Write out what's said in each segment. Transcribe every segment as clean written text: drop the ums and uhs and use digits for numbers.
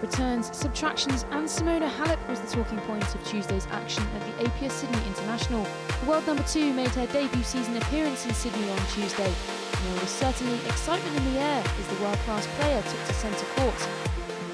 Returns, subtractions and Simona Halep was the talking point of Tuesday's action at the Apia Sydney International. The world number 2 made her debut season appearance in Sydney on Tuesday. And there was certainly excitement in the air as the world-class player took to centre court.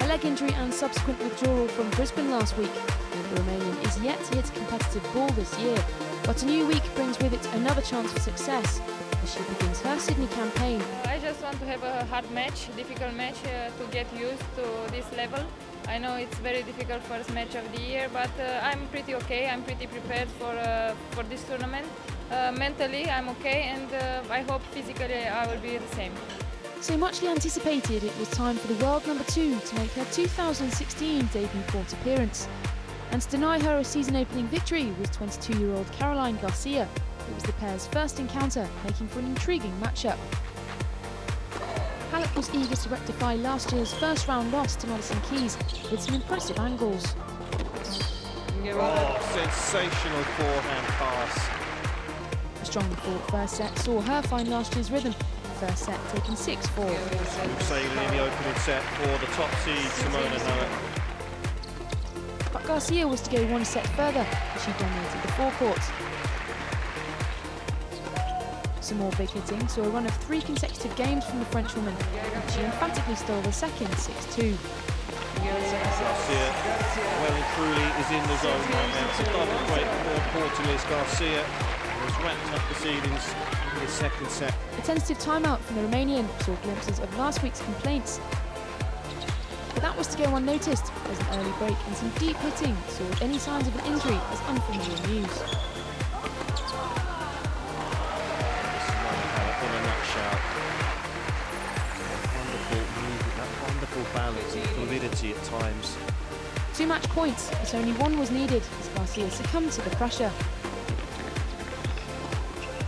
A leg injury and subsequent withdrawal from Brisbane last week, the Romanian is yet to hit a competitive ball this year. But a new week brings with it another chance for success as she begins her Sydney campaign. I just want to have a hard match, difficult match to get used to this level. I know it's very difficult first match of the year, but I'm pretty okay. I'm pretty prepared for this tournament. Mentally, I'm okay, and I hope physically I will be the same. So muchly anticipated, it was time for the world number 2 to make her 2016 debut court appearance. And to deny her a season-opening victory was 22-year-old Caroline Garcia. It was the pair's first encounter, making for an intriguing matchup. Halep was eager to rectify last year's first-round loss to Madison Keys with some impressive angles. Oh, sensational forehand pass. A strongly fought first set saw her find last year's rhythm. The first set taken 6-4. Smooth sailing in the opening set for the top seed, Simona Halep. But Garcia was to go one set further as she dominated the forecourt. Some more big hitting saw a run of 3 consecutive games from the Frenchwoman, and she emphatically stole the second 6-2. Garcia, well and truly, is in the zone right now. It's a double break, more importantly, as Garcia has wrapped up the ceilings in the second set. A tentative timeout from the Romanian saw glimpses of last week's complaints. But that was to go unnoticed as an early break and some deep hitting saw any signs of an injury as unfamiliar news. Simona Halep in a nutshell. Wonderful movement, that wonderful balance and fluidity at times. 2 match points, but only one was needed as Garcia succumbed to the pressure.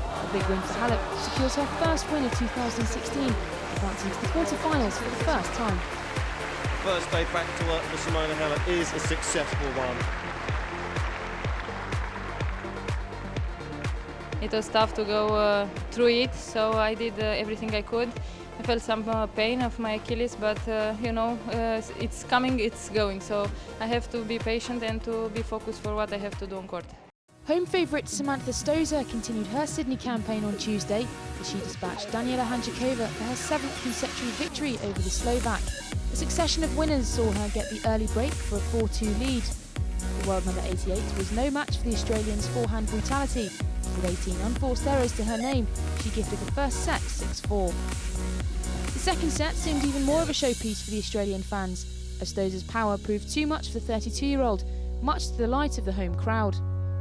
A big win for Halep secures her first win of 2016, advancing to the quarter-finals for the first time. First day back to work for Simona Halep is a successful one. It was tough to go through it, so I did everything I could. I felt some pain of my Achilles, but you know, it's coming, it's going, so I have to be patient and to be focused for what I have to do on court. Home favourite Samantha Stosur continued her Sydney campaign on Tuesday as she dispatched Daniela Hantuchova for her 7th consecutive victory over the Slovak. A succession of winners saw her get the early break for a 4-2 lead. The world number 88 was no match for the Australian's forehand brutality. With 18 unforced errors to her name, she gifted the first set 6-4. The second set seemed even more of a showpiece for the Australian fans, as Stosur's power proved too much for the 32-year-old, much to the delight of the home crowd.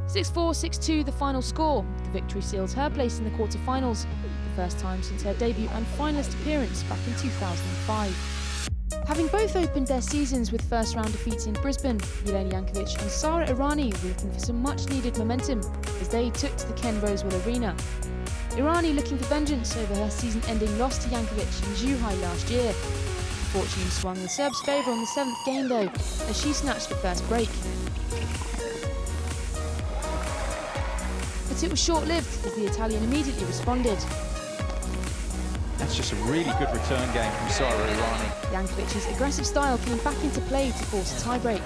6-4, 6-2 the final score. The victory seals her place in the quarter-finals, the first time since her debut and finalist appearance back in 2005. Having both opened their seasons with first-round defeats in Brisbane, Jankovic and Errani were looking for some much-needed momentum as they took to the Ken Rosewell Arena. Errani looking for vengeance over her season-ending loss to Jankovic in Zhuhai last year. Fortune swung the Serbs' favour on the 7th game though, as she snatched the first break. But it was short-lived as the Italian immediately responded. That's just a really good return game from Errani. Jankovic's aggressive style came back into play to force a tiebreak.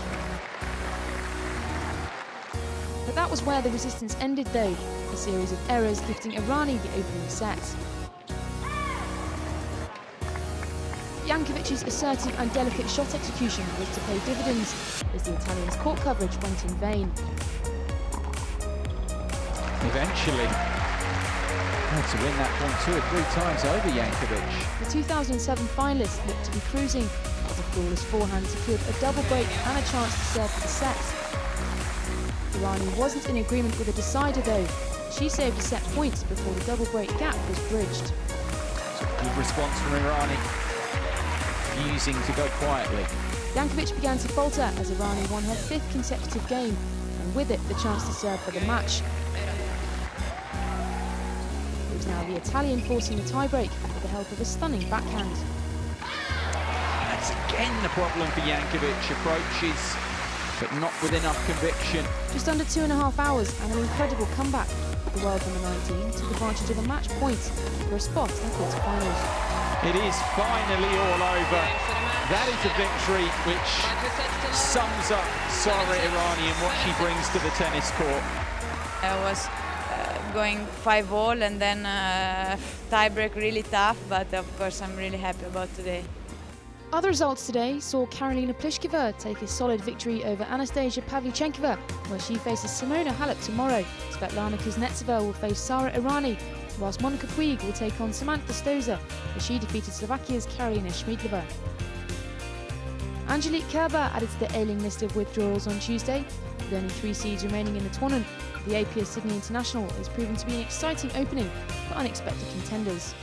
But that was where the resistance ended though, a series of errors gifting Errani the opening set. Jankovic's assertive and delicate shot execution was to pay dividends as the Italian's court coverage went in vain. Eventually, to win that point 2 or 3 times over Jankovic. The 2007 finalist looked to be cruising as a flawless forehand secured a double break and a chance to serve for the set. Errani wasn't in agreement with a decider though. She saved a set point before the double break gap was bridged. Good response from Errani, refusing to go quietly. Jankovic began to falter as Errani won her 5th consecutive game, and with it the chance to serve for the match. It was now the Italian forcing the tiebreak with the help of a stunning backhand. That's again the problem for Jankovic. Approaches, but not with enough conviction. Just under 2.5 hours and an incredible comeback. The world number 19 took advantage of a match point for a spot in the quarter-finals. It is finally all over. That is a victory which sums up Errani and what she brings to the tennis court. I was going 5-all and then tiebreak really tough, but of course I'm really happy about today. Other results today saw Karolina Pliskova take a solid victory over Anastasia Pavlyuchenkova, where she faces Simona Halep tomorrow. Svetlana Kuznetsova will face Sara Errani, whilst Monica Puig will take on Samantha Stosur, as she defeated Slovakia's Karolina Schmidlova. Angelique Kerber added to the ailing list of withdrawals on Tuesday. With only 3 seeds remaining in the tournament, the Apia Sydney International has proven to be an exciting opening for unexpected contenders.